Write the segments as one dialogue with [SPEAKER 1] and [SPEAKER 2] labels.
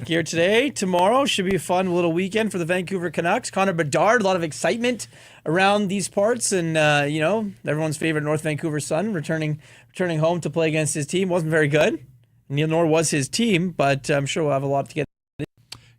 [SPEAKER 1] Here today, tomorrow should be a fun little weekend for the Vancouver Canucks. Connor Bedard, a lot of excitement around these parts, and everyone's favorite North Vancouver Sun returning home to play against his team. Wasn't very good, nor was his team, but I'm sure we'll have a lot to get.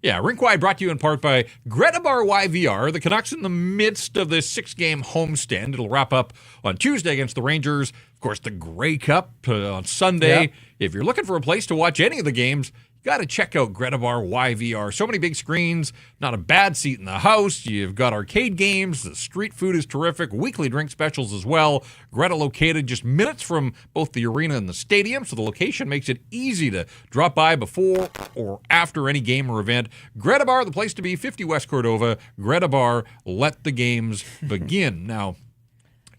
[SPEAKER 2] Yeah, Rink Wide brought to you in part by Gretabar YVR. The Canucks in the midst of this 6-game homestand. It'll wrap up on Tuesday against the Rangers. Of course, the Grey Cup on Sunday. Yep. If you're looking for a place to watch any of the games, you got to check out Gretabar YVR. So many big screens, not a bad seat in the house. You've got arcade games. The street food is terrific. Weekly drink specials as well. Greta located just minutes from both the arena and the stadium, so the location makes it easy to drop by before or after any game or event. Gretabar, the place to be, 50 West Cordova. Gretabar, let the games begin. Now,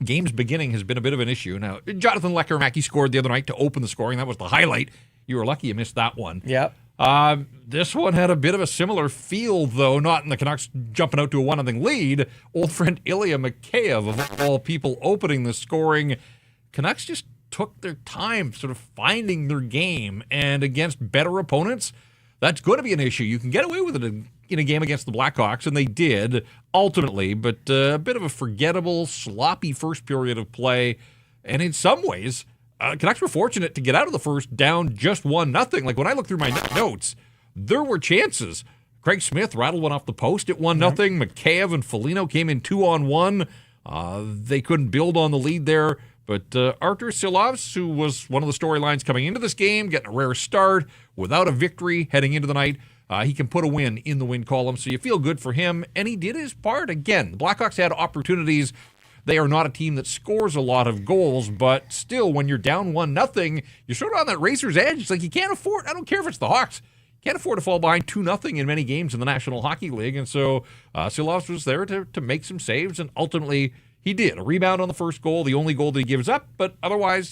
[SPEAKER 2] games beginning has been a bit of an issue. Now, Jonathan Lekkerimäki scored the other night to open the scoring. That was the highlight. You were lucky you missed that one.
[SPEAKER 1] Yep.
[SPEAKER 2] This one had a bit of a similar feel, though, not in the Canucks jumping out to a 1-0 lead. Old friend Ilya Mikheyev, of all people, opening the scoring. Canucks just took their time sort of finding their game, and against better opponents, that's going to be an issue. You can get away with it in a game against the Blackhawks, and they did, ultimately, but a bit of a forgettable, sloppy first period of play, and in some ways, Canucks were fortunate to get out of the first down just 1-0. Like, when I look through my notes, there were chances. Craig Smith rattled one off the post at 1-0. Mikheyev and Foligno came in 2-on-1. They couldn't build on the lead there. But Artur Silovs, who was one of the storylines coming into this game, getting a rare start without a victory heading into the night, he can put a win in the win column. So you feel good for him. And he did his part. Again, the Blackhawks had opportunities. They are not a team that scores a lot of goals, but still, when you're down 1-0, you're sort of on that razor's edge. It's like you can't afford, I don't care if it's the Hawks, can't afford to fall behind 2-0 in many games in the National Hockey League. And so Silovs was there to make some saves, and ultimately he did. A rebound on the first goal, the only goal that he gives up, but otherwise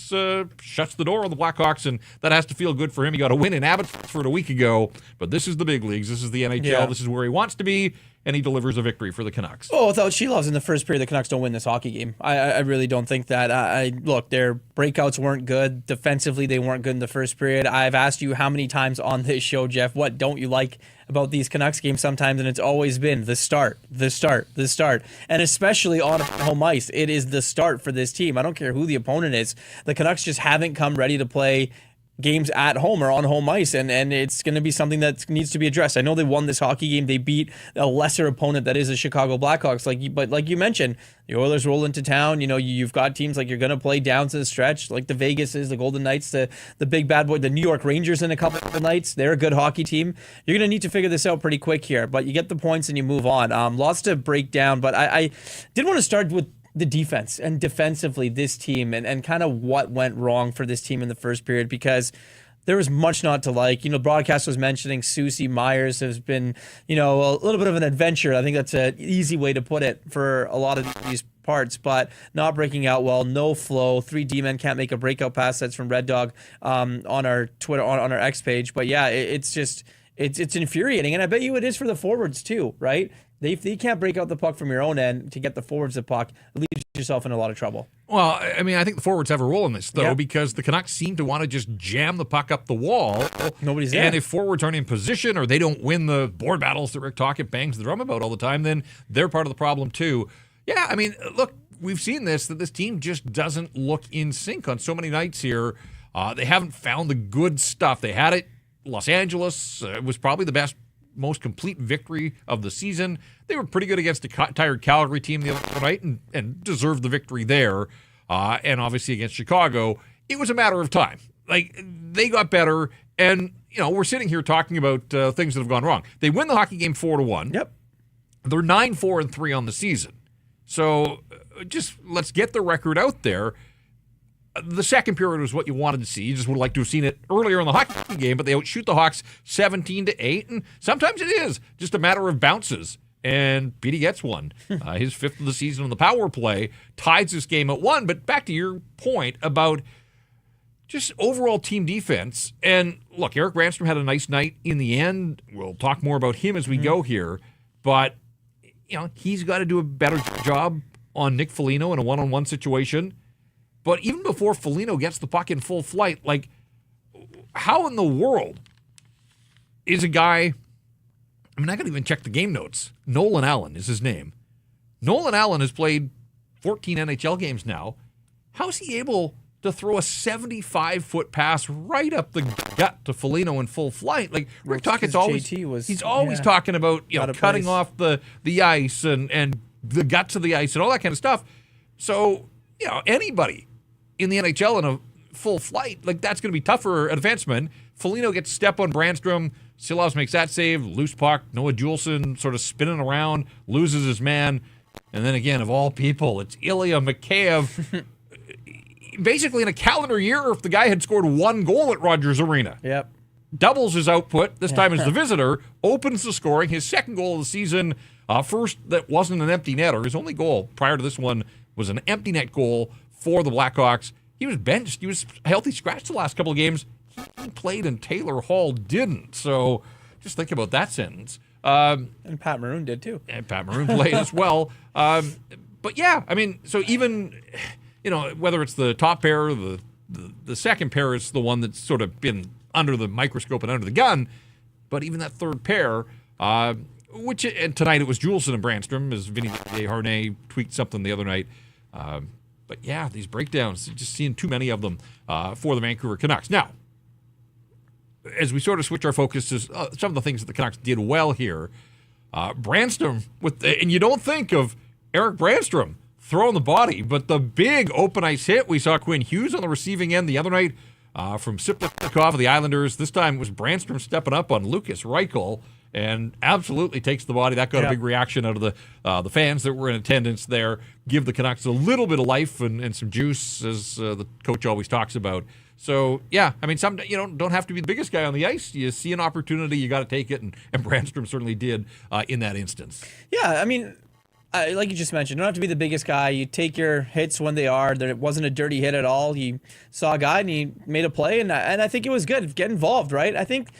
[SPEAKER 2] shuts the door on the Blackhawks, and that has to feel good for him. He got a win in Abbotsford a week ago, but this is the big leagues. This is the NHL. Yeah. This is where he wants to be, and he delivers a victory for the Canucks.
[SPEAKER 1] Oh, without Silovs in the first period, the Canucks don't win this hockey game. I really don't think that. Look, their breakouts weren't good. Defensively, they weren't good in the first period. I've asked you how many times on this show, Jeff, what don't you like about these Canucks games sometimes, and it's always been the start. And especially on home ice, it is the start for this team. I don't care who the opponent is. The Canucks just haven't come ready to play games at home or on home ice, and it's going to be something that needs to be addressed. I know they won this hockey game. They beat a lesser opponent that is the Chicago Blackhawks, but like you mentioned, the Oilers roll into town. You've got teams like you're going to play down to the stretch, like the Vegases, the Golden Knights, the big bad boy, the New York Rangers in a couple of nights. They're a good hockey team. You're going to need to figure this out pretty quick here, but you get the points and you move on. Lots to break down, but I did want to start with the defense and defensively this team and kind of what went wrong for this team in the first period, because there was much not to like. Broadcast was mentioning Susie Myers has been, a little bit of an adventure. I think that's an easy way to put it for a lot of these parts, but not breaking out well, no flow. 3 D-men can't make a breakout pass. That's from Red Dog on our Twitter, on our X page. But yeah, it's just, it's infuriating. And I bet you it is for the forwards too, right? If you can't break out the puck from your own end to get the forwards the puck, it leaves yourself in a lot of trouble.
[SPEAKER 2] Well, I mean, I think the forwards have a role in this, though, because the Canucks seem to want to just jam the puck up the wall.
[SPEAKER 1] Nobody's there.
[SPEAKER 2] And if forwards aren't in position or they don't win the board battles that Rick Tocchet bangs the drum about all the time, then they're part of the problem, too. Yeah, I mean, look, we've seen that this team just doesn't look in sync on so many nights here. They haven't found the good stuff. They had it. Los Angeles was probably the best, most complete victory of the season. They were pretty good against a tired Calgary team the other night and deserved the victory there. And obviously against Chicago, it was a matter of time. Like, they got better, and we're sitting here talking about things that have gone wrong. They win the hockey game 4-1.
[SPEAKER 1] Yep.
[SPEAKER 2] They're 9-4-3 on the season. So just let's get the record out there. The second period was what you wanted to see. You just would like to have seen it earlier in the hockey game, but they outshoot the Hawks 17-8, and sometimes it is just a matter of bounces. And Petey gets one. His 5th of the season on the power play, ties this game at 1. But back to your point about just overall team defense. And look, Eric Ramstrom had a nice night in the end. We'll talk more about him as we go here. But, he's got to do a better job on Nick Foligno in a one-on-one situation. But even before Foligno gets the puck in full flight, like, how in the world is a guy, I mean, I got to even check the game notes. Nolan Allen is his name. Nolan Allen has played 14 NHL games now. How's he able to throw a 75-foot pass right up the gut to Foligno in full flight? Like, Rick Tocchet's always, he's always talking about, cutting off the ice and the guts of the ice and all that kind of stuff. So, anybody in the NHL in a full flight, like, that's going to be tough for a defenseman. Foligno gets a step on Brandstrom. Silovs makes that save. Loose puck. Noah Juleson sort of spinning around, loses his man. And then again, of all people, it's Ilya Mikheyev. Basically, in a calendar year, if the guy had scored one goal at Rogers Arena.
[SPEAKER 1] Yep.
[SPEAKER 2] Doubles his output, this time as the visitor, opens the scoring. His second goal of the season, first that wasn't an empty netter. His only goal prior to this one was an empty net goal for the Blackhawks. He was benched. He was healthy scratch the last couple of games. He played and Taylor Hall didn't. So just think about that sentence.
[SPEAKER 1] And Pat Maroon did too.
[SPEAKER 2] And Pat Maroon played as well. But yeah, I mean, so even, whether it's the top pair or the second pair is the one that's sort of been under the microscope and under the gun. But even that third pair, and tonight it was Juleson and Brandstrom, as Vinny Desharnais tweaked something the other night. But yeah, these breakdowns, just seeing too many of them for the Vancouver Canucks. Now, as we sort of switch our focus to some of the things that the Canucks did well here, Brandstrom, and you don't think of Eric Brandstrom throwing the body, but the big open ice hit, we saw Quinn Hughes on the receiving end the other night from Siplikov of the Islanders. This time it was Brandstrom stepping up on Lucas Reichel and absolutely takes the body. That got a big reaction out of the fans that were in attendance there. Give the Canucks a little bit of life and some juice, as the coach always talks about. So, yeah, I mean, some don't have to be the biggest guy on the ice. You see an opportunity, you got to take it, and Brandstrom certainly did in that instance.
[SPEAKER 1] Yeah, I mean, like you just mentioned, you don't have to be the biggest guy. You take your hits when they are. There wasn't a dirty hit at all. He saw a guy, and he made a play, and I think it was good. Get involved, right? I think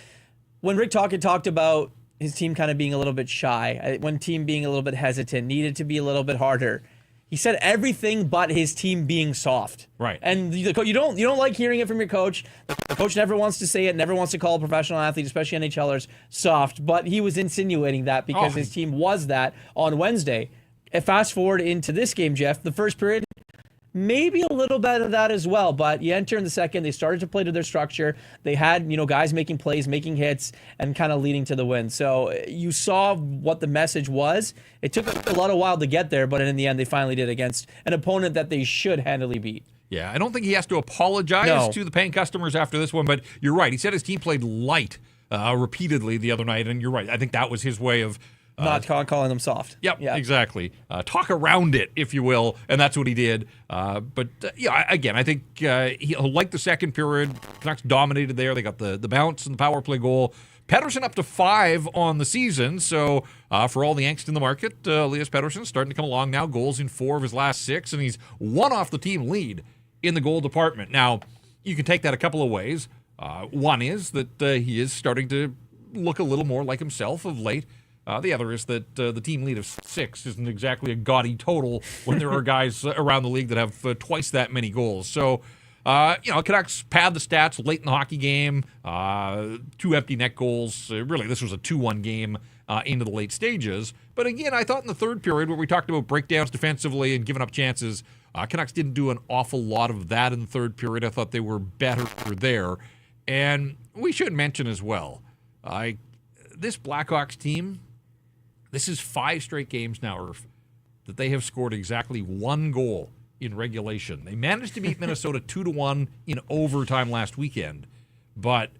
[SPEAKER 1] when Rick Tocchet talked about his team kind of being a little bit shy, one team being a little bit hesitant, needed to be a little bit harder, he said everything but his team being soft.
[SPEAKER 2] Right.
[SPEAKER 1] And you don't like hearing it from your coach. The coach never wants to say it, never wants to call a professional athlete, especially NHLers, soft. But he was insinuating that because his team was that on Wednesday. Fast forward into this game, Jeff, the first period, maybe a little bit of that as well. But you enter in the second, they started to play to their structure. They had, guys making plays, making hits, and kind of leading to the win. So you saw what the message was. It took a lot of while to get there, but in the end, they finally did against an opponent that they should handily beat.
[SPEAKER 2] Yeah, I don't think he has to apologize to the paying customers after this one, but you're right. He said his team played light repeatedly the other night, and you're right. I think that was his way of
[SPEAKER 1] not calling them soft.
[SPEAKER 2] Yep, exactly. Talk around it, if you will, and that's what he did. Again, I think he'll like the second period. Canucks dominated there. They got the bounce and the power play goal. Pettersson up to 5 on the season, so for all the angst in the market, Elias Pettersson starting to come along now. Goals in 4 of his last 6, and he's one off the team lead in the goal department. Now, you can take that a couple of ways. One is that he is starting to look a little more like himself of late. The other is that the team lead of 6 isn't exactly a gaudy total when there are guys around the league that have twice that many goals. So, Canucks pad the stats late in the hockey game. 2 empty net goals. Really, this was a 2-1 game into the late stages. But again, I thought in the third period where we talked about breakdowns defensively and giving up chances, Canucks didn't do an awful lot of that in the third period. I thought they were better there. And we should mention as well, this Blackhawks team, this is 5 straight games now, Irf, that they have scored exactly 1 goal in regulation. They managed to beat Minnesota 2-1 in overtime last weekend, but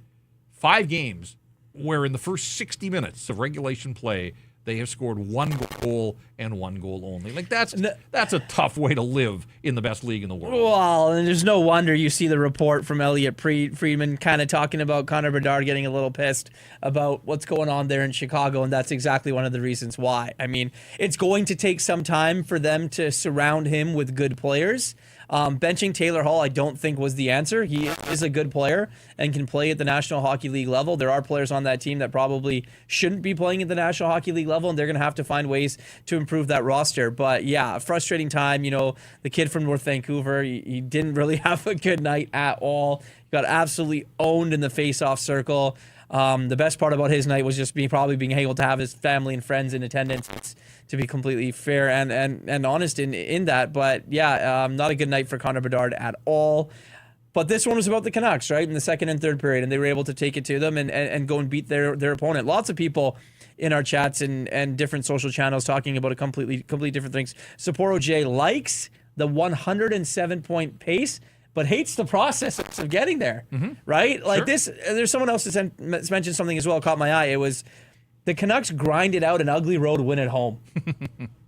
[SPEAKER 2] 5 games where in the first 60 minutes of regulation play, they have scored 1 goal and 1 goal only. Like, that's a tough way to live in the best league in the world.
[SPEAKER 1] Well, and there's no wonder you see the report from Elliot Friedman kind of talking about Connor Bedard getting a little pissed about what's going on there in Chicago, and that's exactly one of the reasons why. I mean, it's going to take some time for them to surround him with good players. Benching Taylor Hall, I don't think was the answer. He is a good player and can play at the National Hockey League level. There are players on that team that probably shouldn't be playing at the National Hockey League level, and they're going to have to find ways to improve that roster. But yeah, frustrating time. The kid from North Vancouver, he didn't really have a good night at all. He got absolutely owned in the face-off circle. The best part about his night was just probably being able to have his family and friends in attendance, to be completely fair and honest in that. But yeah, not a good night for Connor Bedard at all. But this one was about the Canucks, right? In the second and third period, and they were able to take it to them and go and beat their opponent. Lots of people in our chats and different social channels talking about completely different things. Sapporo J likes the 107-point pace, but hates the process of getting there, right? Like this, there's someone else that mentioned something as well, caught my eye. It was the Canucks grinded out an ugly road win at home.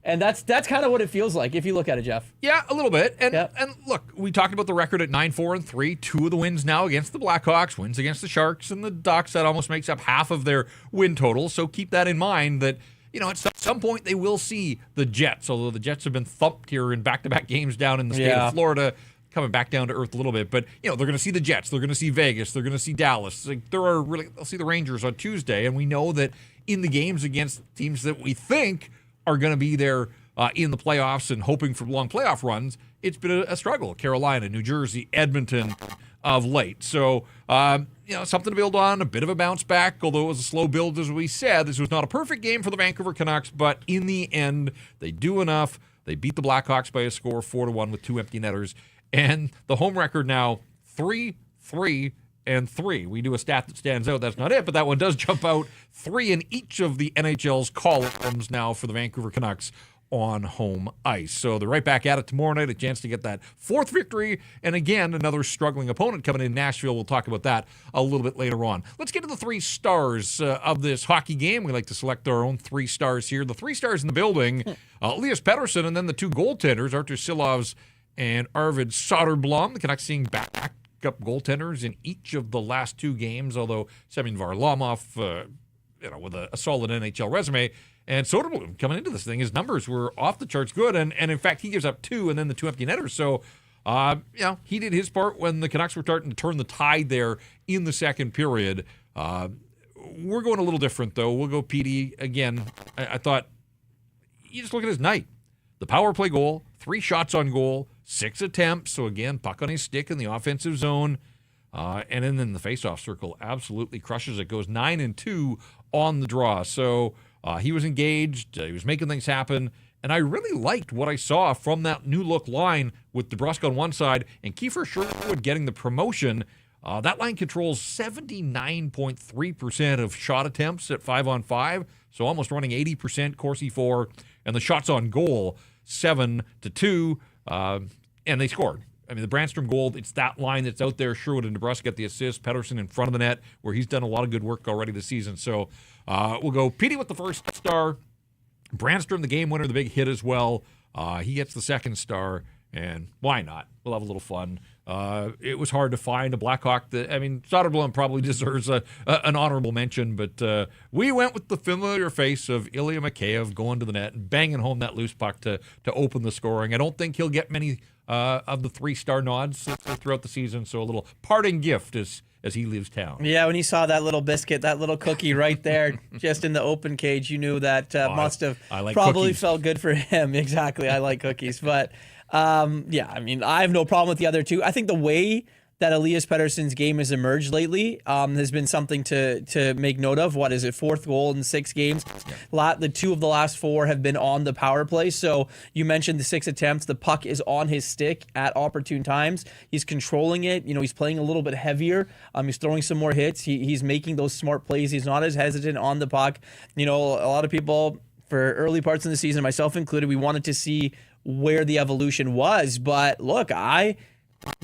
[SPEAKER 1] And that's kind of what it feels like if you look at it, Jeff.
[SPEAKER 2] Yeah, a little bit. And look, we talked about the record at 9-4-3. 2 of the wins now against the Blackhawks, wins against the Sharks and the Ducks. That almost makes up half of their win total. So keep that in mind that, at some point they will see the Jets, although the Jets have been thumped here in back-to-back games down in the state of Florida, coming back down to earth a little bit. But, they're going to see the Jets. They're going to see Vegas. They're going to see Dallas. They'll see the Rangers on Tuesday. And we know that in the games against teams that we think are going to be there in the playoffs and hoping for long playoff runs, it's been a struggle. Carolina, New Jersey, Edmonton of late. So, something to build on, a bit of a bounce back, although it was a slow build, as we said. This was not a perfect game for the Vancouver Canucks, but in the end, they do enough. They beat the Blackhawks by a score of 4-1 with 2 empty netters. And the home record now, 3-3-3. We do a stat that stands out. That's not it, but that one does jump out. 3 in each of the NHL's columns now for the Vancouver Canucks on home ice. So they're right back at it tomorrow night, a chance to get that 4th victory. And again, another struggling opponent coming in Nashville. We'll talk about that a little bit later on. Let's get to the 3 stars of this hockey game. We like to select our own 3 stars here. The 3 stars in the building, Elias Pettersson, and then the 2 goaltenders, Artur Silovs and Arvid Soderblom. The Canucks seeing backup goaltenders in each of the last 2 games, although Semyon Varlamov, with a solid NHL resume. And Soderblom coming into this thing, his numbers were off the charts good, and in fact, he gives up 2 and then the 2 empty netters. So, he did his part when the Canucks were starting to turn the tide there in the second period. We're going a little different, though. We'll go Petey again. I thought, you just look at his night. The power play goal, 3 shots on goal, 6 attempts. So again, puck on his stick in the offensive zone. And then in the faceoff circle, absolutely crushes it. Goes 9-2 on the draw. So he was engaged. He was making things happen. And I really liked what I saw from that new look line with DeBrusk on one side and Kiefer Sherwood getting the promotion. That line controls 79.3% of shot attempts at 5-on-5. So almost running 80% Corsi 4. And the shots on goal, 7-2. And they scored. I mean, the Brandstrom goal, it's that line that's out there. Sherwood and DeBrusk get the assist. Pettersson in front of the net, where he's done a lot of good work already this season. So we'll go Petey with the first star. Brandstrom, the game winner, the big hit as well. He gets the second star, and why not? We'll have a little fun. It was hard to find a Blackhawk Soderblom probably deserves an honorable mention, but we went with the familiar face of Ilya Mikheyev going to the net and banging home that loose puck to open the scoring. I don't think he'll get many of the 3-star nods throughout the season, so a little parting gift as he leaves town. Yeah,
[SPEAKER 1] when you saw that little biscuit, that little cookie right there, just in the open cage, you knew that must have probably
[SPEAKER 2] cookies.
[SPEAKER 1] Felt good for him. Exactly, I like cookies. But, I have no problem with the other 2. I think the way that Elias Pettersson's game has emerged lately has been something to make note of. What is it, 4th goal in 6 games? Yeah. The 2 of the last 4 have been on the power play. So you mentioned the 6 attempts. The puck is on his stick at opportune times. He's controlling it. He's playing a little bit heavier. He's throwing some more hits. He's making those smart plays. He's not as hesitant on the puck. A lot of people, for early parts of the season, myself included, we wanted to see where the evolution was. But look, I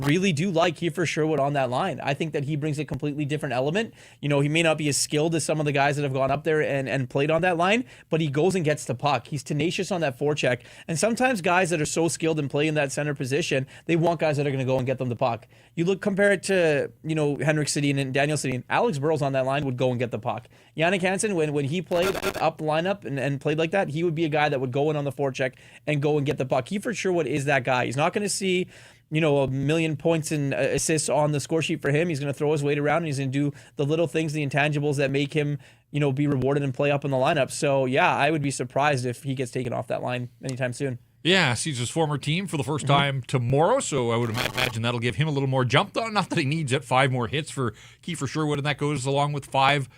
[SPEAKER 1] really do like Kiefer Sherwood on that line. I think that he brings a completely different element. He may not be as skilled as some of the guys that have gone up there and played on that line, but he goes and gets the puck. He's tenacious on that forecheck. And sometimes guys that are so skilled and play in that center position, they want guys that are going to go and get them the puck. You compare it to, Henrik Sedin and Daniel Sedin. Alex Burrows on that line would go and get the puck. Yannick Hansen, when he played up lineup and played like that, he would be a guy that would go in on the forecheck and go and get the puck. Kiefer Sherwood is that guy. He's not going to see a million points and assists on the score sheet for him. He's going to throw his weight around, and he's going to do the little things, the intangibles that make him, be rewarded and play up in the lineup. So, yeah, I would be surprised if he gets taken off that line anytime soon.
[SPEAKER 2] Yeah, sees his former team for the first time tomorrow, so I would imagine that'll give him a little more jump. Not that he needs it. 5 more hits for Kiefer Sherwood, and that goes along with 5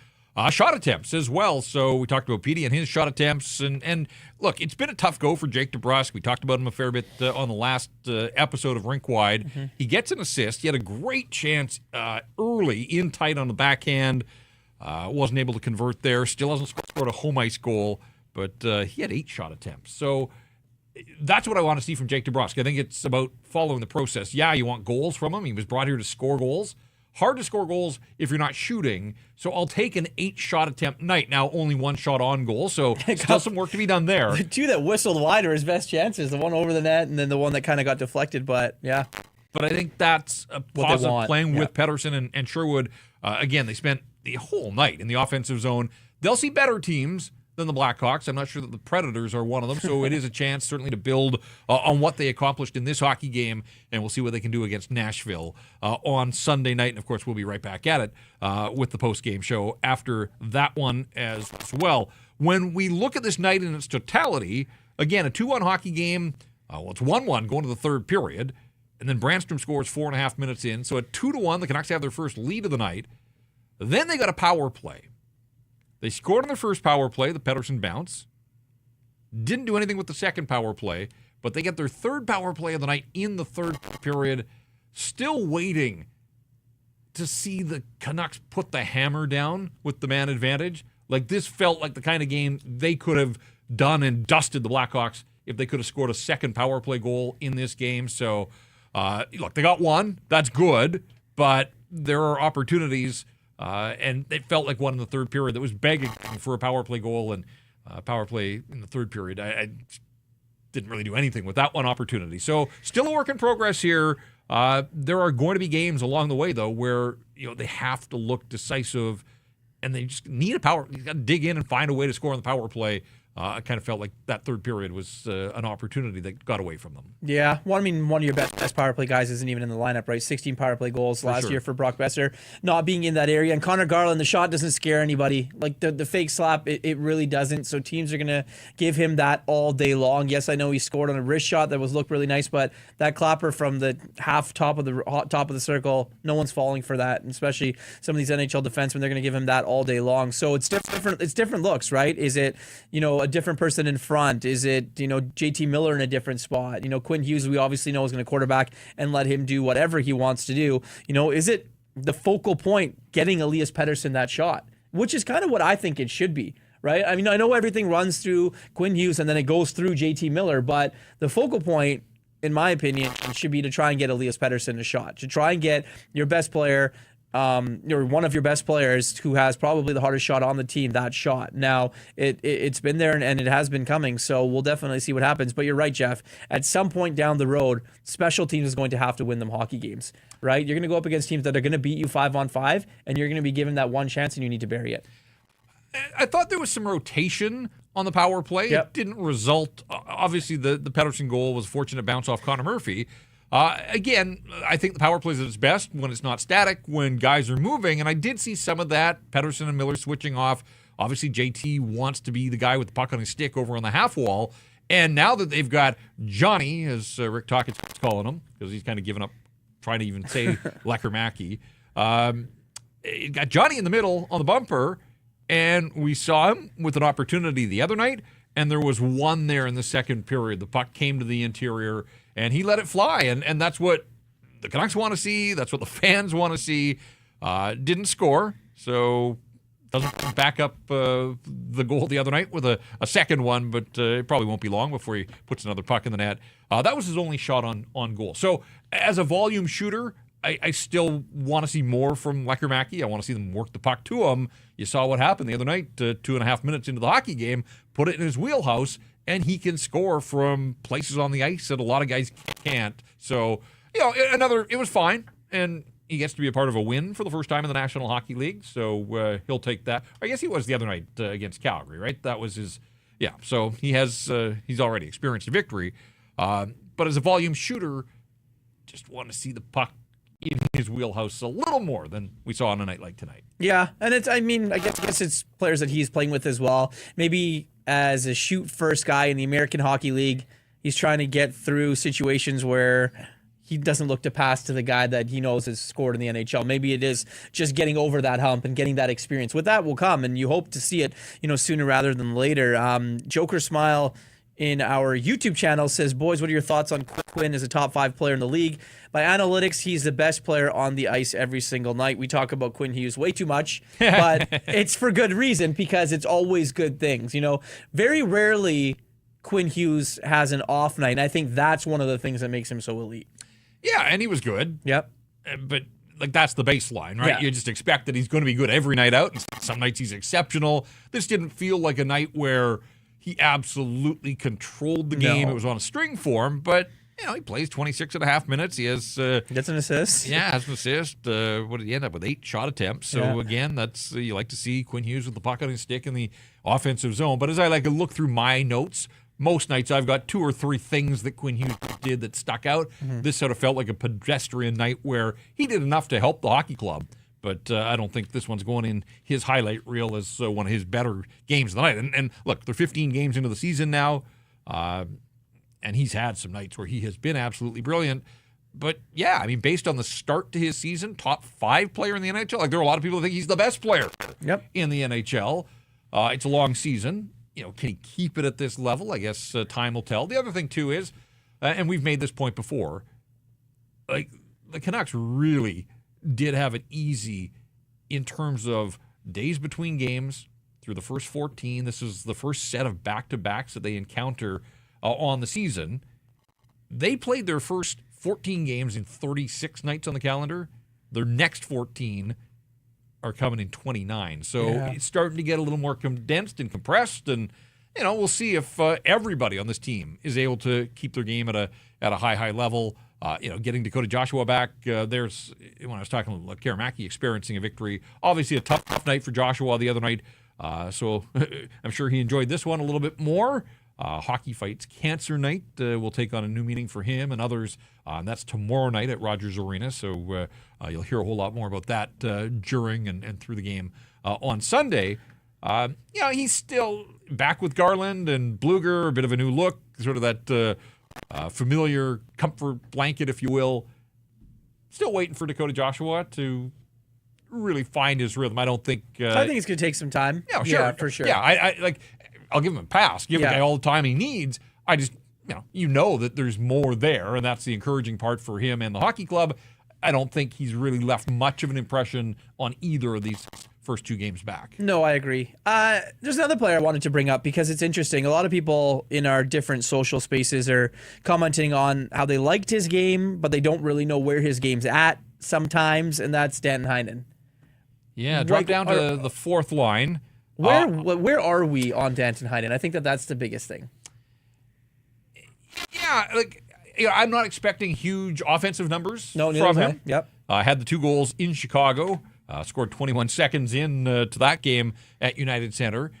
[SPEAKER 2] shot attempts as well. So we talked about Petey and his shot attempts. And look, it's been a tough go for Jake DeBrusk. We talked about him a fair bit on the last episode of Rink Wide. He gets an assist. He had a great chance early in tight on the backhand. Wasn't able to convert there. Still hasn't scored a home ice goal, but he had 8 shot attempts. So that's what I want to see from Jake DeBrusk. I think it's about following the process. Yeah, you want goals from him. He was brought here to score goals. Hard to score goals if you're not shooting. So I'll take an 8-shot attempt night. Now, only 1 shot on goal, so still some work to be done there.
[SPEAKER 1] The 2 that whistled wide are his best chances. The one over the net and then the one that kind of got deflected, but yeah.
[SPEAKER 2] But I think that's a positive playing with Pettersson and Sherwood. Again, they spent the whole night in the offensive zone. They'll see better teams than the Blackhawks. I'm not sure that the Predators are one of them, so it is a chance certainly to build on what they accomplished in this hockey game, and we'll see what they can do against Nashville on Sunday night. And, of course, we'll be right back at it with the post-game show after that one as well. When we look at this night in its totality, again, a 2-1 hockey game, it's 1-1 going to the third period, and then Brandstrom scores 4.5 minutes in. So at 2-1, the Canucks have their first lead of the night. Then they got a power play. They scored on their first power play, the Pettersson bounce. Didn't do anything with the second power play, but they get their third power play of the night in the third period. Still waiting to see the Canucks put the hammer down with the man advantage. Like, this felt like the kind of game they could have done and dusted the Blackhawks if they could have scored a second power play goal in this game. So, look, they got one. That's good, but there are opportunities. And it felt like one in the third period that was begging for a power play goal, and power play in the third period. I didn't really do anything with that one opportunity. So still a work in progress here. There are going to be games along the way, though, where they have to look decisive, and they just need a power. You got to dig in and find a way to score on the power play. I kind of felt like that third period was an opportunity that got away from them.
[SPEAKER 1] Yeah, well, I mean, one of your best power play guys isn't even in the lineup, right? 16 power play goals last year for Brock Besser, not being in that area. And Connor Garland, the shot doesn't scare anybody. Like the fake slap, it really doesn't. So teams are going to give him that all day long. Yes, I know he scored on a wrist shot that looked really nice, but that clapper from the top of the circle, no one's falling for that. And especially some of these NHL defensemen, they're going to give him that all day long. So it's different. It's different looks, right? Is it a different person in front? Is it JT Miller in a different spot? Quinn Hughes, we obviously know, is going to quarterback and let him do whatever he wants to do. Is it the focal point getting Elias Pettersson that shot, which is kind of what I think it should be, right? I mean, I know everything runs through Quinn Hughes and then it goes through JT Miller, but the focal point, in my opinion, should be to try and get Elias Pettersson a shot, to try and get your best player, or one of your best players who has probably the hardest shot on the team, that shot. Now, it's been there and it has been coming, so we'll definitely see what happens. But you're right, Jeff. At some point down the road, special teams is going to have to win them hockey games, right? You're going to go up against teams that are going to beat you 5-on-5, and you're going to be given that one chance, and you need to bury it.
[SPEAKER 2] I thought there was some rotation on the power play.
[SPEAKER 1] Yep.
[SPEAKER 2] It didn't result. Obviously, the Pettersson goal was a fortunate bounce off Connor Murphy. Again, I think the power play is at its best when it's not static, when guys are moving, and I did see some of that. Pettersson and Miller switching off. Obviously, JT wants to be the guy with the puck on his stick over on the half wall, and now that they've got Johnny, as Rick Tockett's calling him, because he's kind of given up trying to even say Lecker-Mackey, got Johnny in the middle on the bumper, and we saw him with an opportunity the other night, and there was one there in the second period. The puck came to the interior, and he let it fly, and that's what the Canucks want to see. That's what the fans want to see. Didn't score, so doesn't back up the goal the other night with a second one, but it probably won't be long before he puts another puck in the net. That was his only shot on goal. So as a volume shooter, I still want to see more from Lecker-Mackey. I want to see them work the puck to him. You saw what happened the other night, 2.5 minutes into the hockey game, put it in his wheelhouse, and he can score from places on the ice that a lot of guys can't. So, it was fine, and he gets to be a part of a win for the first time in the National Hockey League, so he'll take that. I guess he was the other night against Calgary, right? That was his, so he's already experienced a victory. But as a volume shooter, just want to see the puck in his wheelhouse a little more than we saw on a night like tonight.
[SPEAKER 1] Yeah, and I guess it's players that he's playing with as well. Maybe as a shoot-first guy in the American Hockey League, He's trying to get through situations where he doesn't look to pass to the guy that he knows has scored in the NHL. Maybe it is just getting over that hump and getting that experience. With that will come, and you hope to see it, sooner rather than later. Joker Smile in our YouTube channel says, boys, what are your thoughts on Quinn as a top 5 player in the league? By analytics, he's the best player on the ice every single night. We talk about Quinn Hughes way too much, but it's for good reason, because it's always good things. Very rarely Quinn Hughes has an off night, and I think that's one of the things that makes him so elite.
[SPEAKER 2] Yeah, and he was good.
[SPEAKER 1] Yep.
[SPEAKER 2] But that's the baseline, right?
[SPEAKER 1] Yeah.
[SPEAKER 2] You just expect that he's going to be good every night out. Some nights he's exceptional. This didn't feel like a night where he absolutely controlled the game.
[SPEAKER 1] No.
[SPEAKER 2] It was on a string for him, but he plays 26 and a half minutes. He has
[SPEAKER 1] gets an assist.
[SPEAKER 2] Yeah, has an assist. What did he end up with? 8 shot attempts. So again, that's you like to see Quinn Hughes with the puck on his stick in the offensive zone. But as I like to look through my notes, most nights I've got 2 or 3 things that Quinn Hughes did that stuck out. Mm-hmm. This sort of felt like a pedestrian night where he did enough to help the hockey club. But I don't think this one's going in his highlight reel as one of his better games of the night. And look, they're 15 games into the season now, and he's had some nights where he has been absolutely brilliant. But, yeah, I mean, based on the start to his season, top 5 player in the NHL. Like, there are a lot of people that think he's the best player in the NHL. It's a long season. Can he keep it at this level? I guess time will tell. The other thing, too, is, and we've made this point before, like, the Canucks really did have it easy in terms of days between games through the first 14. This is the first set of back-to-backs that they encounter on the season. They played their first 14 games in 36 nights on the calendar. Their next 14 are coming in 29. So it's starting to get a little more condensed and compressed, and we'll see if everybody on this team is able to keep their game at a high level. Getting Dakota Joshua back, there's, when I was talking about Karamaki experiencing a victory, obviously a tough night for Joshua the other night. So I'm sure he enjoyed this one a little bit more. Hockey Fights Cancer Night will take on a new meaning for him and others. And that's tomorrow night at Rogers Arena. So you'll hear a whole lot more about that during and through the game on Sunday. He's still back with Garland and Bluger, a bit of a new look, sort of that familiar comfort blanket, if you will. Still waiting for Dakota Joshua to really find his rhythm. I don't think...
[SPEAKER 1] I think it's going to take some time.
[SPEAKER 2] Yeah, sure.
[SPEAKER 1] Yeah, for sure.
[SPEAKER 2] Yeah, I'll give him a pass. Give the guy all the time he needs. I just, that there's more there, and that's the encouraging part for him and the hockey club. I don't think he's really left much of an impression on either of these first 2 games back.
[SPEAKER 1] No, I agree. There's another player I wanted to bring up because it's interesting. A lot of people in our different social spaces are commenting on how they liked his game, but they don't really know where his game's at sometimes, and that's Danton Heinen.
[SPEAKER 2] Yeah, drop down to the 4th line.
[SPEAKER 1] Where are we on Danton Heinen? I think that's the biggest thing.
[SPEAKER 2] Yeah, I'm not expecting huge offensive numbers from him.
[SPEAKER 1] Yep.
[SPEAKER 2] Had the 2 goals in Chicago. Scored 21 seconds to that game at United Center.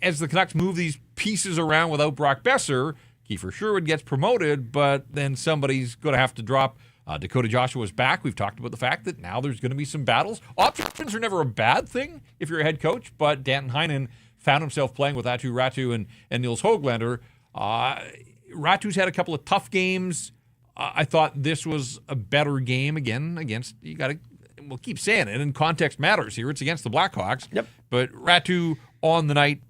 [SPEAKER 2] As the Canucks move these pieces around without Brock Besser, Kiefer Sherwood gets promoted, but then somebody's going to have to drop. Dakota Joshua's back. We've talked about the fact that now there's going to be some battles. Options are never a bad thing if you're a head coach, but Danton Heinen found himself playing with Atu Ratu and Nils Höglander. Ratu's had a couple of tough games. I thought this was a better game again against, we'll keep saying it, and context matters here. It's against the Blackhawks.
[SPEAKER 1] Yep.
[SPEAKER 2] But Ratu on the night,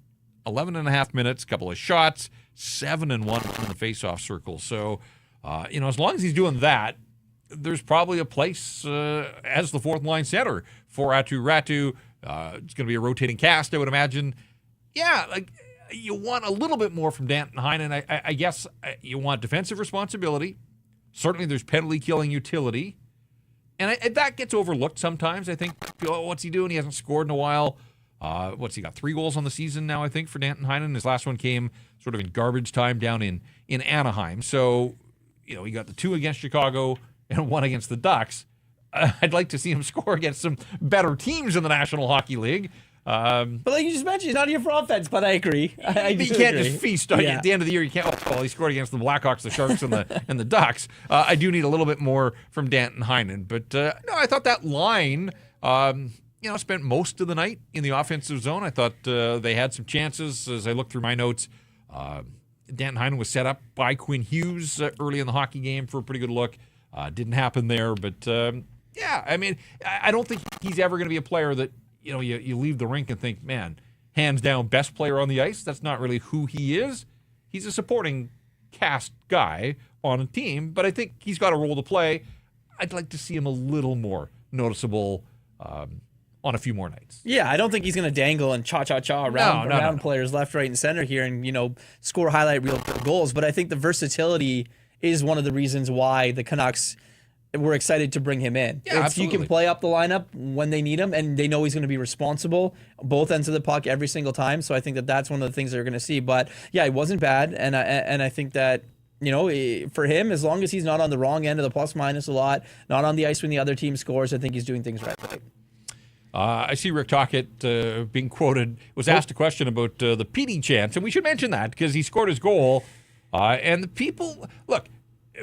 [SPEAKER 2] 11 and a half minutes, couple of shots, 7-1 in the faceoff circle. So, as long as he's doing that, there's probably a place as the 4th line center for Atu Ratu. It's going to be a rotating cast, I would imagine. Yeah, you want a little bit more from Danton Heinen. I guess you want defensive responsibility. Certainly there's penalty killing utility. And that gets overlooked sometimes. I think, what's he doing? He hasn't scored in a while. What's he got? 3 goals on the season now, I think, for Danton Heinen. His last one came sort of in garbage time down in Anaheim. So, he got the 2 against Chicago and 1 against the Ducks. I'd like to see him score against some better teams in the National Hockey League.
[SPEAKER 1] But like you just mentioned, he's not here for offense, but I agree.
[SPEAKER 2] You can't just feast on at the end of the year. You can't. Well, he scored against the Blackhawks, the Sharks, and the Ducks. I do need a little bit more from Danton Heinen, but no, I thought that line, spent most of the night in the offensive zone. I thought they had some chances as I looked through my notes. Danton Heinen was set up by Quinn Hughes early in the hockey game for a pretty good look. Didn't happen there, but yeah, I mean, I don't think he's ever going to be a player that, you leave the rink and think, man, hands down, best player on the ice. That's not really who he is. He's a supporting cast guy on a team, but I think he's got a role to play. I'd like to see him a little more noticeable on a few more nights.
[SPEAKER 1] Yeah, I don't think he's going to dangle and cha-cha-cha around players left, right, and center here and, score highlight reel goals. But I think the versatility is one of the reasons why the Canucks were excited to bring him in.
[SPEAKER 2] Yeah, absolutely.
[SPEAKER 1] You can play up the lineup when they need him, and they know he's going to be responsible both ends of the puck every single time. So I think that that's one of the things they're going to see. But, yeah, he wasn't bad, and I think that, for him, as long as he's not on the wrong end of the plus-minus a lot, not on the ice when the other team scores, I think he's doing things right.
[SPEAKER 2] I see Rick Tocchet being quoted, was asked a question about the PD chance, and we should mention that because he scored his goal. And the people, look,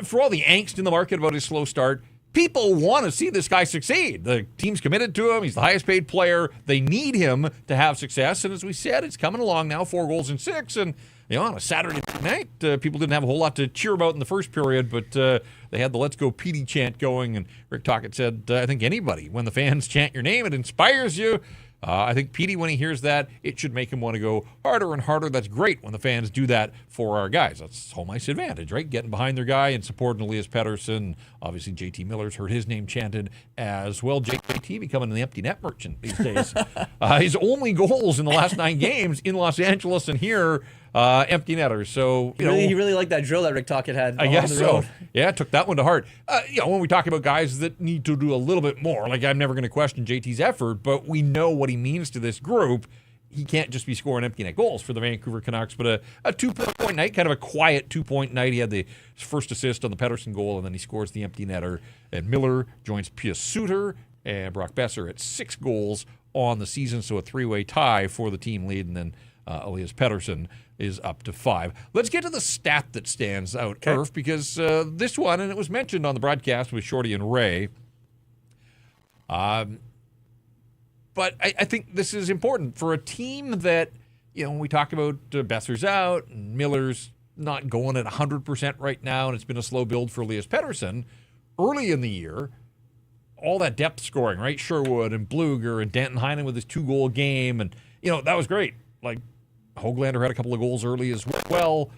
[SPEAKER 2] for all the angst in the market about his slow start, people want to see this guy succeed. The team's committed to him. He's the highest paid player. They need him to have success. And as we said, it's coming along now, 4 goals in 6. And, on a Saturday night, people didn't have a whole lot to cheer about in the first period, but they had the Let's Go PD chant going. And Rick Tocchet said, I think anybody, when the fans chant your name, it inspires you. I think Petey, when he hears that, it should make him want to go harder and harder. That's great when the fans do that for our guys. That's home ice advantage, right? Getting behind their guy and supporting Elias Pettersson. Obviously, JT Miller's heard his name chanted as well. JT becoming the empty net merchant these days. His only goals in the last 9 games in Los Angeles and here, empty netters. So
[SPEAKER 1] he really liked that drill that Rick Tocchet had.
[SPEAKER 2] I guess
[SPEAKER 1] the road.
[SPEAKER 2] So. Yeah, took that one to heart. When we talk about guys that need to do a little bit more, like I'm never going to question JT's effort, but we know what he means to this group. He can't just be scoring empty net goals for the Vancouver Canucks, but a 2-point night, kind of a quiet 2-point night. He had the first assist on the Pettersson goal, and then he scores the empty netter. And Miller joins Pius Suter and Brock Besser at 6 goals on the season, so a 3-way tie for the team lead, and then Elias Pettersson is up to 5. Let's get to the stat that stands out, Irv, because this one, and it was mentioned on the broadcast with Shorty and Ray, but I think this is important for a team that, when we talk about Besser's out, and Miller's not going at 100% right now, and it's been a slow build for Elias Pettersson, early in the year, all that depth scoring, right? Sherwood and Bluger and Danton Heinen with his 2-goal game, and, that was great. Like, Höglander had a couple of goals early as well.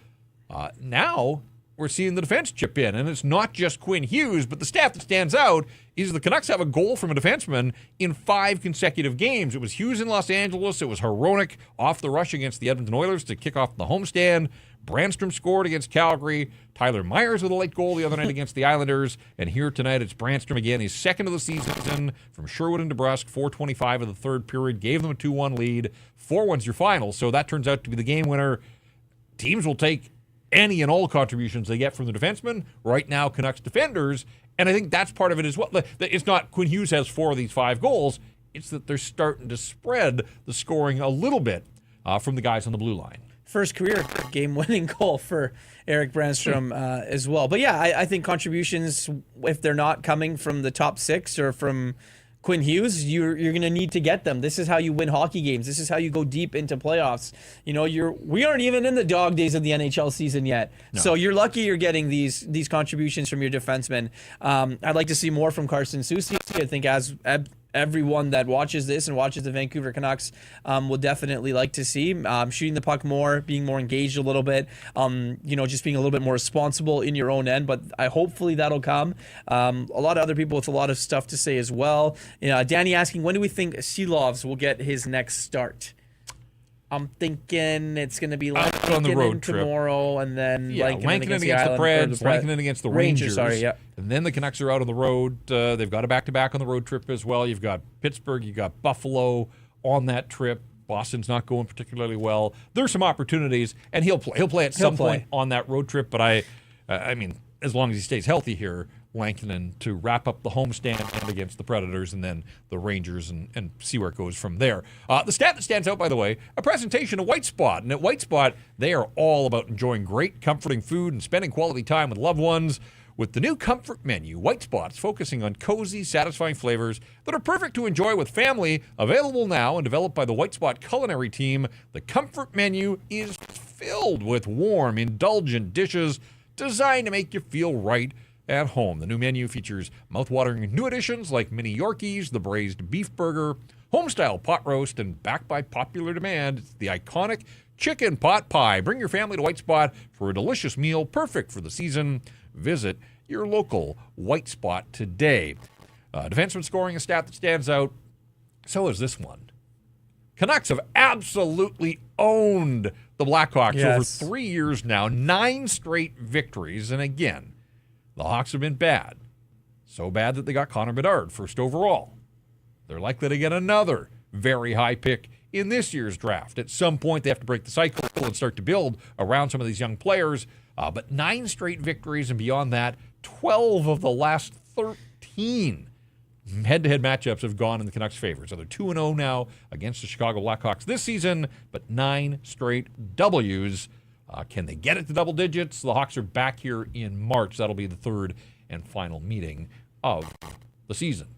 [SPEAKER 2] Now we're seeing the defense chip in, and it's not just Quinn Hughes, but the stat that stands out is the Canucks have a goal from a defenseman in 5 consecutive games. It was Hughes in Los Angeles. It was Hronek off the rush against the Edmonton Oilers to kick off the homestand. Brandstrom scored against Calgary. Tyler Myers with a late goal the other night against the Islanders. And here tonight, it's Brandstrom again. His second of the season from Sherwood and DeBrusque. 4:25 of the third period. Gave them a 2-1 lead. 4-1's your final. So that turns out to be the game winner. Teams will take any and all contributions they get from the defenseman. Right now, Canucks defenders. And I think that's part of it as well. It's not Quinn Hughes has 4 of these 5 goals. It's that they're starting to spread the scoring a little bit from the guys on the blue line.
[SPEAKER 1] First career game-winning goal for Erik Brandstrom as well. But yeah, I think contributions, if they're not coming from the top 6 or from Quinn Hughes, you're going to need to get them. This is how you win hockey games. This is how you go deep into playoffs. We aren't even in the dog days of the NHL season yet. No. So you're lucky you're getting these contributions from your defensemen. I'd like to see more from Carson Soucy. I think as everyone that watches this and watches the Vancouver Canucks will definitely like to see shooting the puck more, being more engaged a little bit, just being a little bit more responsible in your own end. But hopefully that'll come. A lot of other people with a lot of stuff to say as well. Danny asking, when do we think Silovs will get his next start? I'm thinking it's going to be
[SPEAKER 2] on the road trip
[SPEAKER 1] tomorrow, and then
[SPEAKER 2] Lankinen against the Preds, Lankinen against the Rangers. And then the Canucks are out on the road. They've got a back-to-back on the road trip as well. You've got Pittsburgh, you've got Buffalo on that trip. Boston's not going particularly well. There's some opportunities, and he'll play at some point on that road trip. But I mean, as long as he stays healthy here, Lankinen to wrap up the homestand and against the Predators, and then the Rangers, and see where it goes from there. The stat that stands out, by the way, a presentation of White Spot. And at White Spot, they are all about enjoying great, comforting food and spending quality time with loved ones. With the new comfort menu, White Spot's focusing on cozy, satisfying flavors that are perfect to enjoy with family. Available now and developed by the White Spot culinary team, the comfort menu is filled with warm, indulgent dishes designed to make you feel right at home. The new menu features mouthwatering new additions like mini Yorkies, the braised beef burger, home-style pot roast, and backed by popular demand, it's the iconic chicken pot pie. Bring your family to White Spot for a delicious meal perfect for the season. Visit your local White Spot today. Defenseman scoring a stat that stands out. So is this one. Canucks have absolutely owned the Blackhawks over 3 years now. 9 straight victories. And again, the Hawks have been bad. So bad that they got Connor Bedard first overall. They're likely to get another very high pick in this year's draft. At some point, they have to break the cycle and start to build around some of these young players. But 9 straight victories, and beyond that, 12 of the last 13 head-to-head matchups have gone in the Canucks' favor. So they're 2-0 now against the Chicago Blackhawks this season, but 9 straight W's. Can they get it to double digits? The Hawks are back here in March. That'll be the third and final meeting of the season.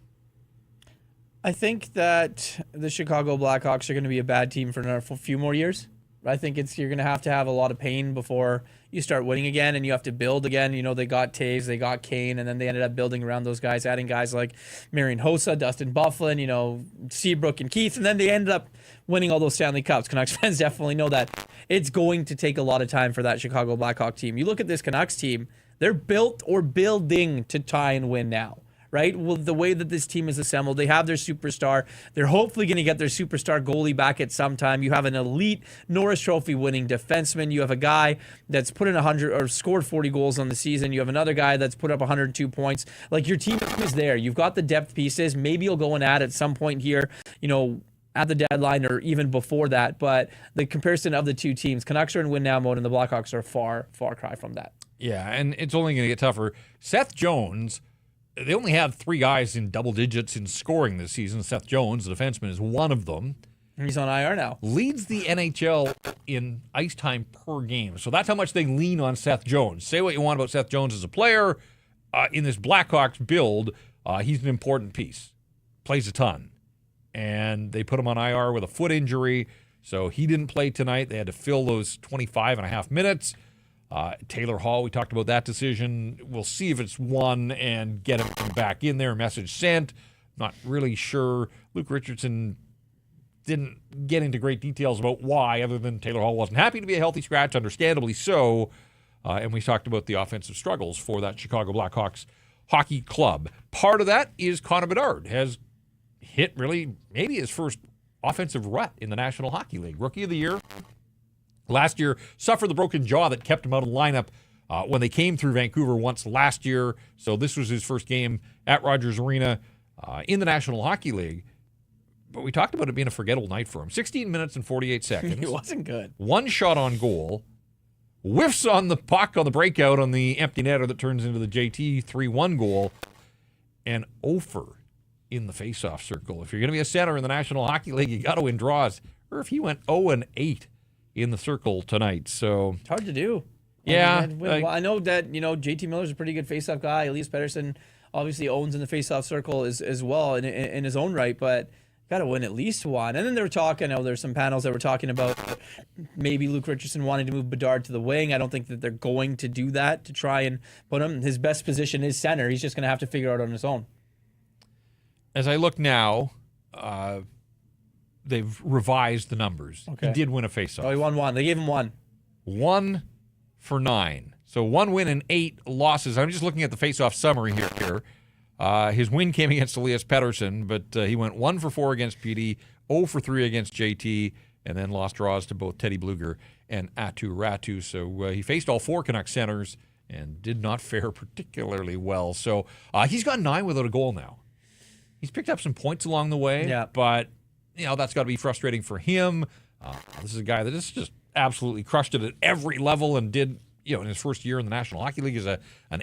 [SPEAKER 1] I think that the Chicago Blackhawks are going to be a bad team for a few more years. I think you're going to have a lot of pain before you start winning again, and you have to build again. You know, they got Taves, they got Kane, and then they ended up building around those guys, adding guys like Marian Hossa, Dustin Byfuglien, you know, Seabrook and Keith, and then they ended up winning all those Stanley Cups. Canucks fans definitely know that. It's going to take a lot of time for that Chicago Blackhawk team. You look at this Canucks team, they're built or building to try and win now. Right? Well, the way that this team is assembled, they have their superstar. They're hopefully going to get their superstar goalie back at some time. You have an elite Norris Trophy winning defenseman. You have a guy that's put in 100 or scored 40 goals on the season. You have another guy that's put up 102 points. Like, your team is there. You've got the depth pieces. Maybe you'll go and add at some point here, you know, at the deadline or even before that. But the comparison of the two teams, Canucks are in win now mode and the Blackhawks are far cry from that.
[SPEAKER 2] Yeah, and it's only going to get tougher. Seth Jones, they only have 3 guys in double digits in scoring this season. Seth Jones, the defenseman, is one of them.
[SPEAKER 1] He's on IR now.
[SPEAKER 2] Leads the NHL in ice time per game. So that's how much they lean on Seth Jones. Say what you want about Seth Jones as a player. In this Blackhawks build, he's an important piece. Plays a ton. And they put him on IR with a foot injury. So he didn't play tonight. They had to fill those 25 and a half minutes. Taylor Hall, we talked about that decision. We'll see if it's won and get him back in there. Message sent. Not really sure. Luke Richardson didn't get into great details about why, other than Taylor Hall wasn't happy to be a healthy scratch, understandably so. And we talked about the offensive struggles for that Chicago Blackhawks hockey club. Part of that is Connor Bedard has hit really maybe his first offensive rut in the National Hockey League. Rookie of the Year. Last year, suffered the broken jaw that kept him out of the lineup when they came through Vancouver once last year. So this was his first game at Rogers Arena in the National Hockey League. But we talked about it being a forgettable night for him. 16 minutes and 48 seconds.
[SPEAKER 1] It wasn't good.
[SPEAKER 2] 1 shot on goal. Whiffs on the puck on the breakout on the empty netter that turns into the JT 3-1 goal. And 0 in the faceoff circle. If you're going to be a center in the National Hockey League, you got to win draws. Or if he went 0-8 in the circle tonight, so
[SPEAKER 1] it's hard to do.
[SPEAKER 2] Yeah,
[SPEAKER 1] I know that, you know, JT Miller's a pretty good faceoff guy. Elias Pettersson obviously owns in the faceoff circle as well in his own right, but got to win at least one. And then they were talking. I know there's some panels that were talking about maybe Luke Richardson wanting to move Bedard to the wing. I don't think that they're going to do that to try and put him. His best position is center. He's just going to have to figure it out on his own. As I look now, they've revised the numbers. Okay. He did win a faceoff. Oh, he won 1. They gave him 1. 1 for 9. So 1 win and 8 losses. I'm just looking at the faceoff summary here. His win came against Elias Pettersson, but he went 1 for 4 against PD, 0 for 3 against JT, and then lost draws to both Teddy Bluger and Atu Ratu. So he faced all 4 Canucks centers and did not fare particularly well. So he's got 9 without a goal now. He's picked up some points along the way, but you know, that's got to be frustrating for him. This is a guy that has just absolutely crushed it at every level and did, you know, in his first year in the National Hockey League as an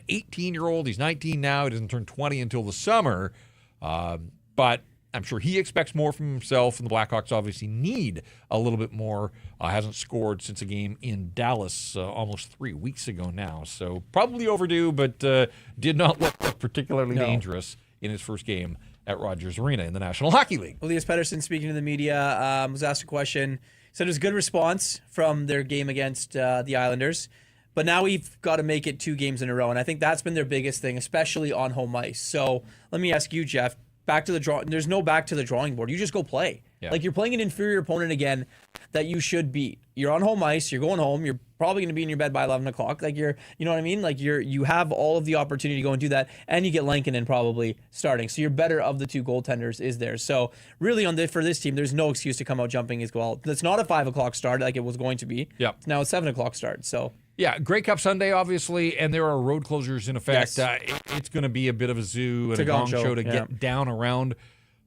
[SPEAKER 1] 18-year-old. He's 19 now. He doesn't turn 20 until the summer. But I'm sure he expects more from himself, and the Blackhawks obviously need a little bit more. Hasn't scored since a game in Dallas almost 3 weeks ago now. So probably overdue, but did not look particularly dangerous in his first game at Rogers Arena in the National Hockey League. Elias Pettersson, speaking to the media, was asked a question. So there's good response from their game against the Islanders. But now we've got to make it 2 games in a row. And I think that's been their biggest thing, especially on home ice. So let me ask you, Jeff, back to the draw. There's no back to the drawing board. You just go play.
[SPEAKER 2] Yeah.
[SPEAKER 1] Like, you're playing an inferior opponent again that you should beat. You're on home ice. You're going home. You're probably going to be in your bed by 11 o'clock. Like, you know what I mean? Like, you have all of the opportunity to go and do that. And you get Lankinen probably starting. So you're better of the 2 goaltenders is there. So really for this team, there's no excuse to come out jumping as well. It's not a 5 o'clock start like it was going to be.
[SPEAKER 2] Yep.
[SPEAKER 1] It's now a 7 o'clock start. So.
[SPEAKER 2] Yeah, Grey Cup Sunday, obviously, and there are road closures in effect.
[SPEAKER 1] Yes.
[SPEAKER 2] It's going to be a bit of a zoo and a gong show to get down around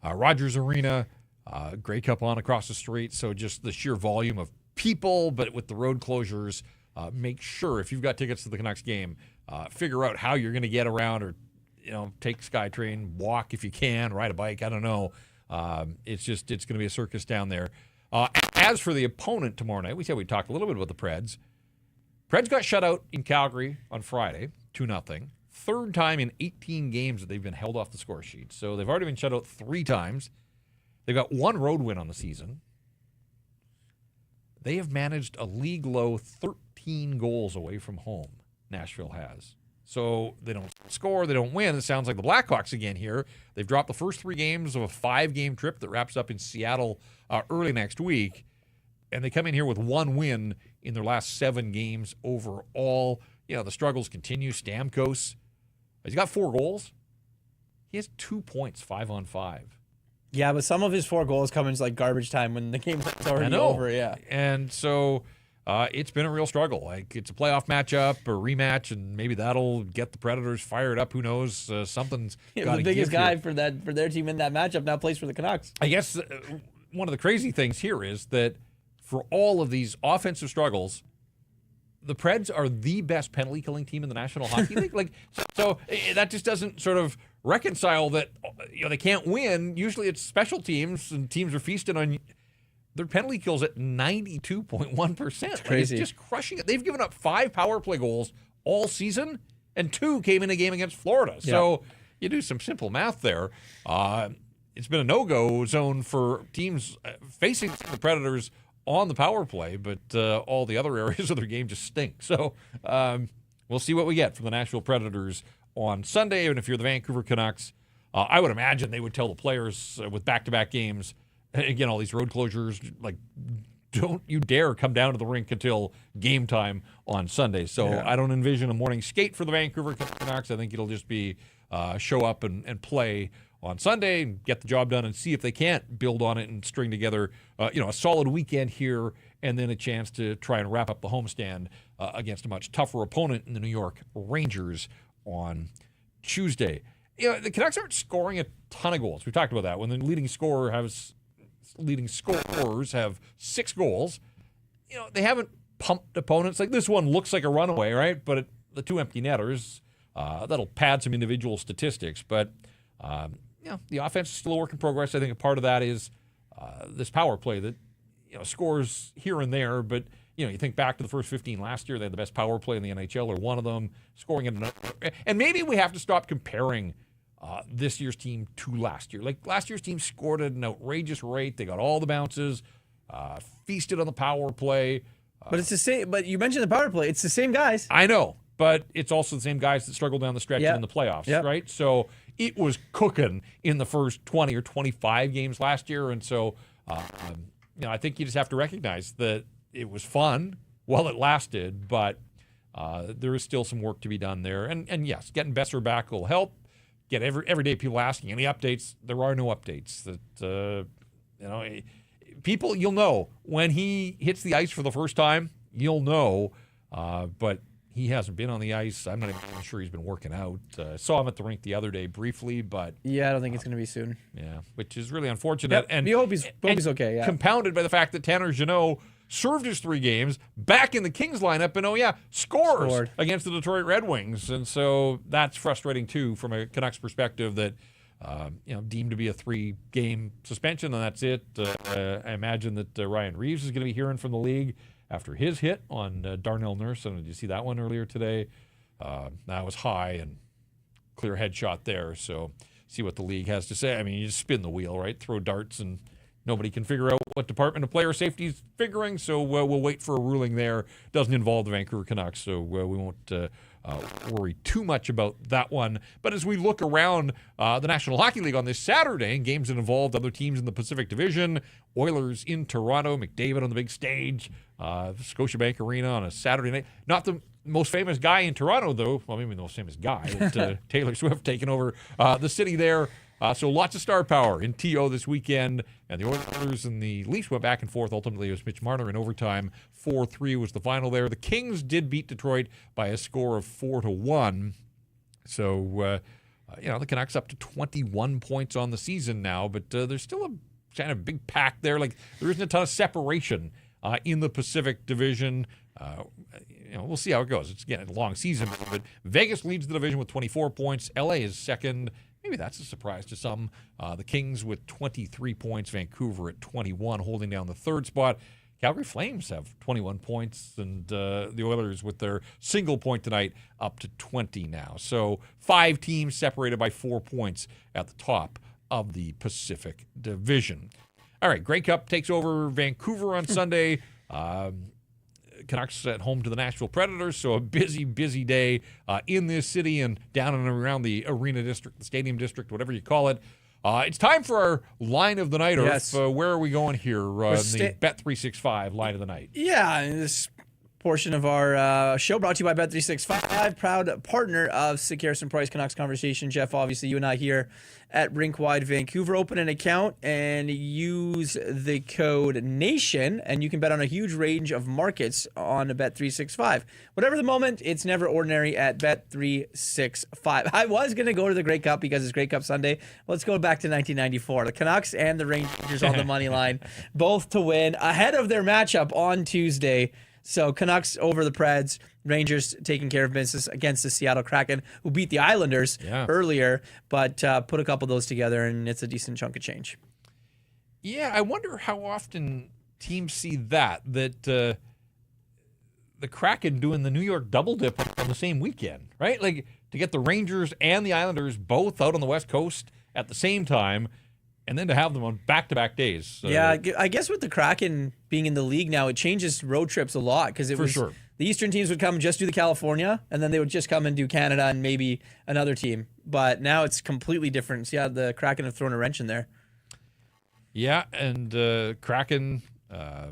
[SPEAKER 2] Rogers Arena. Grey Cup on across the street, so just the sheer volume of people, but with the road closures, make sure if you've got tickets to the Canucks game, figure out how you're going to get around, or take SkyTrain, walk if you can, ride a bike, I don't know. It's going to be a circus down there. As for the opponent tomorrow night, we said we'd talk a little bit about the Preds. Preds got shut out in Calgary on Friday, 2-0. Third time in 18 games that they've been held off the score sheet. So they've already been shut out 3 times. They've got 1 road win on the season. They have managed a league-low 13 goals away from home, Nashville has. So they don't score, they don't win. It sounds like the Blackhawks again here. They've dropped the first 3 games of a 5-game trip that wraps up in Seattle early next week. And they come in here with 1 win in their last 7 games overall. The struggles continue. Stamkos, he's got 4 goals. He has 2 points, 5 on 5.
[SPEAKER 1] Yeah, but some of his 4 goals come in like garbage time when the game's already over. Yeah,
[SPEAKER 2] and so it's been a real struggle. Like, it's a playoff matchup or rematch, and maybe that'll get the Predators fired up. Who knows? Something's got to give.
[SPEAKER 1] The biggest guy for their team in that matchup now plays for the Canucks.
[SPEAKER 2] I guess one of the crazy things here is that for all of these offensive struggles, the Preds are the best penalty-killing team in the National Hockey League. So that just doesn't sort of reconcile that they can't win. Usually it's special teams, and teams are feasting on their penalty kills at 92.1%.
[SPEAKER 1] Crazy.
[SPEAKER 2] It's just crushing it. They've given up 5 power play goals all season, and 2 came in a game against Florida. So you do some simple math there. It's been a no-go zone for teams facing the Predators on the power play, but all the other areas of their game just stink. So we'll see what we get from the Nashville Predators on Sunday. And if you're the Vancouver Canucks, I would imagine they would tell the players with back-to-back games, again, all these road closures, like, don't you dare come down to the rink until game time on Sunday. So I don't envision a morning skate for the Vancouver Canucks. I think it'll just be show up and play on Sunday and get the job done and see if they can't build on it and string together, a solid weekend here and then a chance to try and wrap up the homestand against a much tougher opponent in the New York Rangers on Tuesday. The Canucks aren't scoring a ton of goals. We talked about that. When the leading scorers have 6 goals, they haven't pumped opponents. Like, this one looks like a runaway, right? But the 2 empty netters, that'll pad some individual statistics. But the offense is still a work in progress. I think a part of that is this power play that scores here and there, but you think back to the first 15 last year, they had the best power play in the NHL, or one of them, scoring at another. And maybe we have to stop comparing this year's team to last year. Like, last year's team scored at an outrageous rate. They got all the bounces, feasted on the power play.
[SPEAKER 1] But it's the same. But you mentioned the power play. It's the same guys.
[SPEAKER 2] I know, but it's also the same guys that struggle down the stretch in the playoffs, right? So it was cooking in the first 20 or 25 games last year, and so I think you just have to recognize that it was fun while it lasted, but there is still some work to be done there. And yes, getting Besser back will help. Get every day people asking any updates. There are no updates. That people, you'll know when he hits the ice for the first time. You'll know, but he hasn't been on the ice. I'm not even sure he's been working out. Saw him at the rink the other day briefly, but
[SPEAKER 1] I don't think it's going to be soon.
[SPEAKER 2] Yeah, which is really unfortunate.
[SPEAKER 1] And we hope he's okay. Yeah.
[SPEAKER 2] Compounded by the fact that Tanner Jeannot served his 3 games back in the Kings lineup, and scored against the Detroit Red Wings, and so that's frustrating too from a Canucks perspective. That deemed to be a 3-game suspension, and that's it. I imagine that Ryan Reeves is going to be hearing from the league after his hit on Darnell Nurse. And did you see that one earlier today? That was high and clear headshot there. So see what the league has to say. I mean, you just spin the wheel, right? Throw darts and Nobody can figure out what Department of Player Safety is figuring, so we'll wait for a ruling there. Doesn't involve the Vancouver Canucks, so we won't worry too much about that one. But as we look around the National Hockey League on this Saturday, and games that involved other teams in the Pacific Division, Oilers in Toronto, McDavid on the big stage, Scotiabank Arena on a Saturday night. Not the most famous guy in Toronto, though. Well, maybe the most famous guy. But, Taylor Swift taking over the city there. So lots of star power in TO this weekend. And the Oilers and the Leafs went back and forth. Ultimately, it was Mitch Marner in overtime. 4-3 was the final there. The Kings did beat Detroit by a score of 4-1. So, the Canucks up to 21 points on the season now. But there's still a kind of big pack there. Like, there isn't a ton of separation in the Pacific Division. We'll see how it goes. It's, again, a long season. But Vegas leads the division with 24 points. LA is second. Maybe that's a surprise to some. The Kings with 23 points. Vancouver at 21, holding down the third spot. Calgary Flames have 21 points, and the Oilers with their single point tonight up to 20 now. So 5 teams separated by 4 points at the top of the Pacific Division. All right, Grey Cup takes over Vancouver on Sunday. Canucks at home to the Nashville Predators, so a busy, busy day in this city and down and around the arena district, the stadium district, whatever you call it. It's time for our line of the night.
[SPEAKER 1] Yes.
[SPEAKER 2] Where are we going here? The Bet365 line of the night.
[SPEAKER 1] Yeah, this portion of our show brought to you by Bet365, proud partner of Sick Harrison Price Canucks Conversation. Jeff, obviously, you and I here at Rink Wide Vancouver. Open an account and use the code NATION, and you can bet on a huge range of markets on Bet365. Whatever the moment, it's never ordinary at Bet365. I was going to go to the Grey Cup because it's Grey Cup Sunday. Let's go back to 1994. The Canucks and the Rangers on the money line, both to win ahead of their matchup on Tuesday. So Canucks over the Preds, Rangers taking care of business against the Seattle Kraken, who beat the Islanders earlier, but put a couple of those together, and it's a decent chunk of change.
[SPEAKER 2] Yeah, I wonder how often teams see that the Kraken doing the New York double dip on the same weekend, right? Like, to get the Rangers and the Islanders both out on the West Coast at the same time, and then to have them on back-to-back days. So,
[SPEAKER 1] yeah, I guess with the Kraken being in the league now, it changes road trips a lot because the Eastern teams would come and just do the California, and then they would just come and do Canada and maybe another team. But now it's completely different. So, yeah, the Kraken have thrown a wrench in there.
[SPEAKER 2] Yeah, and Kraken,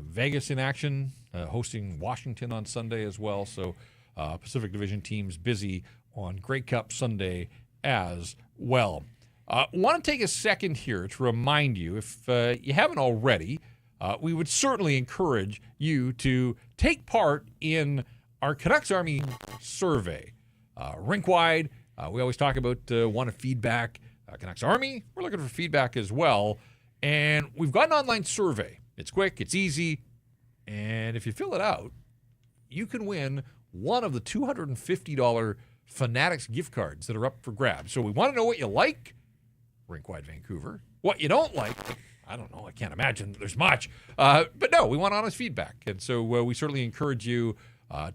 [SPEAKER 2] Vegas in action, hosting Washington on Sunday as well. So Pacific Division teams busy on Grey Cup Sunday as well. Want to take a second here to remind you, if you haven't already, we would certainly encourage you to take part in our Canucks Army survey. Rink Wide, we always talk about wanting feedback. Canucks Army, we're looking for feedback as well. And we've got an online survey. It's quick, it's easy, and if you fill it out, you can win one of the $250 Fanatics gift cards that are up for grabs. So we want to know what you like, Rink Wide Vancouver. What you don't like, I don't know. I can't imagine there's much. But no, we want honest feedback. And so we certainly encourage you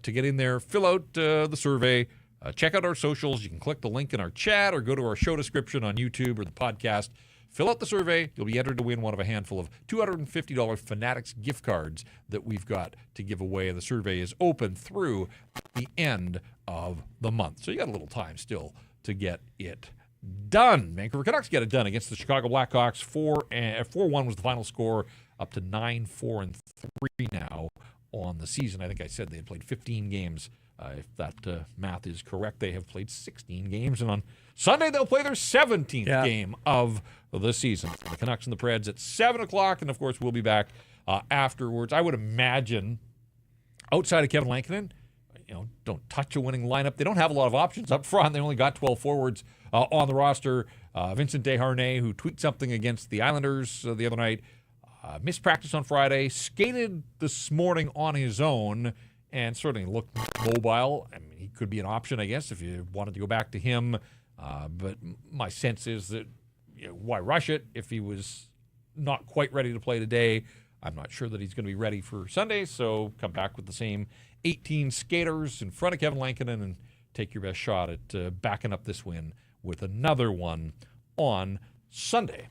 [SPEAKER 2] to get in there, fill out the survey, check out our socials. You can click the link in our chat or go to our show description on YouTube or the podcast. Fill out the survey. You'll be entered to win one of a handful of $250 Fanatics gift cards that we've got to give away. The survey is open through the end of the month. So you got a little time still to get it done. Vancouver Canucks get it done against the Chicago Blackhawks. 4-1 was the final score, up to 9-4-3 now on the season. I think I said they had played 15 games. If that math is correct, they have played 16 games. And on Sunday, they'll play their 17th game of the season. The Canucks and the Preds at 7 o'clock. And, of course, we'll be back afterwards. I would imagine, outside of Kevin Lankinen, don't touch a winning lineup. They don't have a lot of options up front. They only got 12 forwards on the roster. Vincent Desharnais, who tweaked something against the Islanders the other night, missed practice on Friday, skated this morning on his own, and certainly looked mobile. I mean, he could be an option, I guess, if you wanted to go back to him. But my sense is that why rush it if he was not quite ready to play today? I'm not sure that he's going to be ready for Sunday, so come back with the same 18 skaters in front of Kevin Lankinen and take your best shot at backing up this win with another one on Sunday.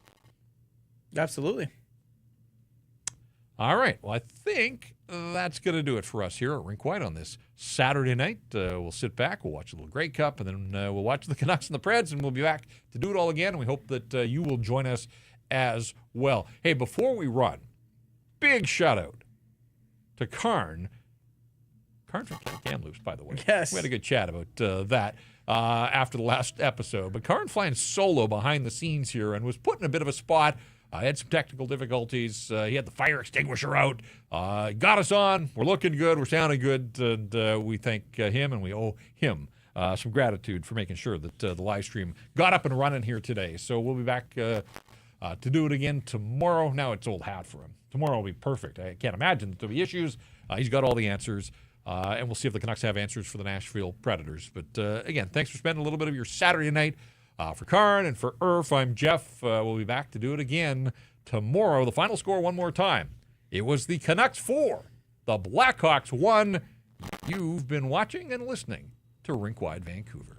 [SPEAKER 1] Absolutely.
[SPEAKER 2] All right. Well, I think that's going to do it for us here at Rink Wide on this Saturday night. We'll sit back, we'll watch a little Grey Cup, and then we'll watch the Canucks and the Preds, and we'll be back to do it all again. And we hope that you will join us as well. Hey, before we run, big shout out to Karn. Karn's from Kamloops, by the way.
[SPEAKER 1] Yes.
[SPEAKER 2] We had a good chat about that after the last episode. But Karn flying solo behind the scenes here and was put in a bit of a spot. Had some technical difficulties. He had the fire extinguisher out. Got us on. We're looking good. We're sounding good. And we thank him, and we owe him some gratitude for making sure that the live stream got up and running here today. So we'll be back to do it again tomorrow. Now it's old hat for him. Tomorrow will be perfect. I can't imagine that there'll be issues. He's got all the answers. And we'll see if the Canucks have answers for the Nashville Predators. But again, thanks for spending a little bit of your Saturday night. For Karn and for Irf, I'm Jeff. We'll be back to do it again tomorrow. The final score one more time. It was the Canucks 4, the Blackhawks 1. You've been watching and listening to Rink Wide Vancouver.